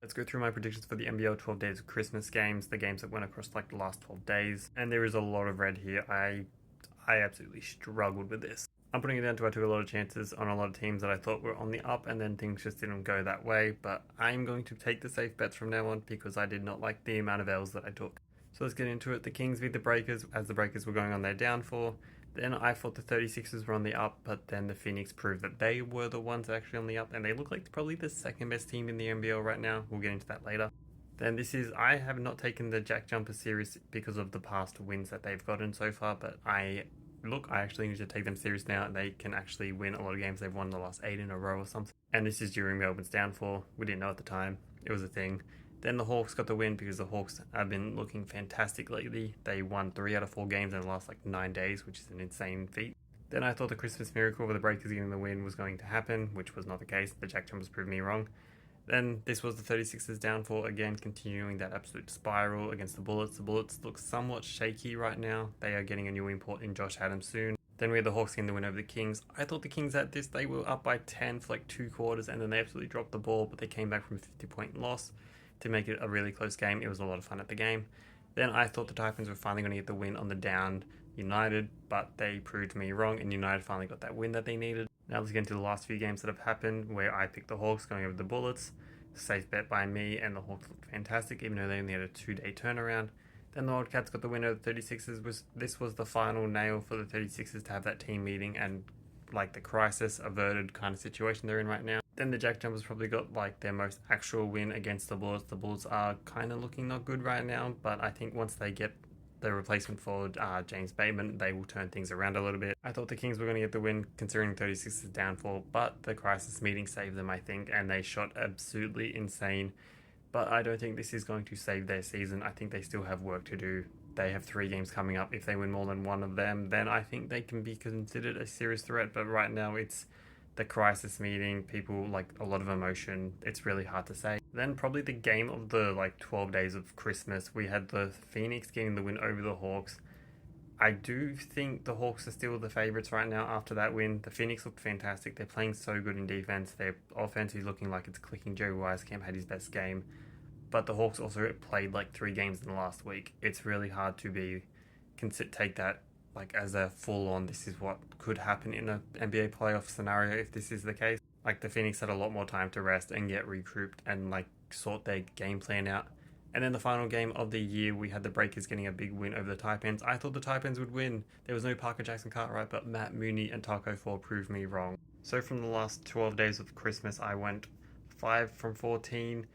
Let's go through my predictions for the NBL 12 Days of Christmas games, the games that went across like the last 12 days. And there is a lot of red here. I absolutely struggled with this. I'm putting it down to I took a lot of chances on a lot of teams that I thought were on the up, and then things just didn't go that way. But I'm going to take the safe bets from now on because I did not like the amount of L's that I took. So let's get into it. The Kings beat the Breakers as the Breakers were going on their downfall. Then I thought the 36ers were on the up, but then the Phoenix proved that they were the ones actually on the up, and they look like probably the second best team in the NBL right now. We'll get into that later. Then I have not taken the Jack Jumper series because of the past wins that they've gotten so far, but I actually need to take them serious now. They can actually win a lot of games. They've won the last 8 in a row or something. And this is during Melbourne's downfall. We didn't know at the time. It was a thing. Then the Hawks got the win because the Hawks have been looking fantastic lately. They won 3 out of 4 games in the last 9 days, which is an insane feat. Then I thought the Christmas miracle with the Breakers getting the win was going to happen, which was not the case. The Jack Jumpers proved me wrong. Then this was the 36ers downfall, again continuing that absolute spiral against the Bullets. The Bullets look somewhat shaky right now. They are getting a new import in Josh Adams soon. Then we had the Hawks getting the win over the Kings. I thought the Kings at this, they were up by 10 for 2 quarters, and then they absolutely dropped the ball, but they came back from a 50-point loss to make it a really close game. It was a lot of fun at the game. Then I thought the Titans were finally going to get the win on the down United, but they proved me wrong, and United finally got that win that they needed. Now let's get into the last few games that have happened, where I picked the Hawks going over the Bullets. Safe bet by me, and the Hawks looked fantastic, even though they only had a 2-day turnaround. Then the Wildcats got the win over the 36ers. This was the final nail for the 36ers to have that team meeting and the crisis averted kind of situation they're in right now. Then the Jack Jumpers probably got their most actual win against the Bullets. The Bullets are kind of looking not good right now, but I think once they get the replacement for James Bateman, they will turn things around a little bit. I thought the Kings were going to get the win considering 36's downfall, but the crisis meeting saved them, I think, and they shot absolutely insane. But I don't think this is going to save their season. I think they still have work to do. They have 3 games coming up. If they win more than one of them, then I think they can be considered a serious threat. But right now it's the crisis meeting, people a lot of emotion. It's really hard to say. Then probably the game of the 12 days of Christmas, we had the Phoenix getting the win over the Hawks. I do think the Hawks are still the favourites right now after that win. The Phoenix looked fantastic. They're playing so good in defense. Their offense is looking like it's clicking. Joe Wisekamp had his best game. But the Hawks also played 3 games in the last week. It's really hard to take that as a full-on, this is what could happen in an NBA playoff scenario if this is the case. The Phoenix had a lot more time to rest and get recouped and sort their game plan out. And then the final game of the year, we had the Breakers getting a big win over the Taipans. I thought the Taipans would win. There was no Parker Jackson Cartwright, but Matt Mooney and Taco Fall proved me wrong. So from the last 12 days of Christmas, I went 5 from 14.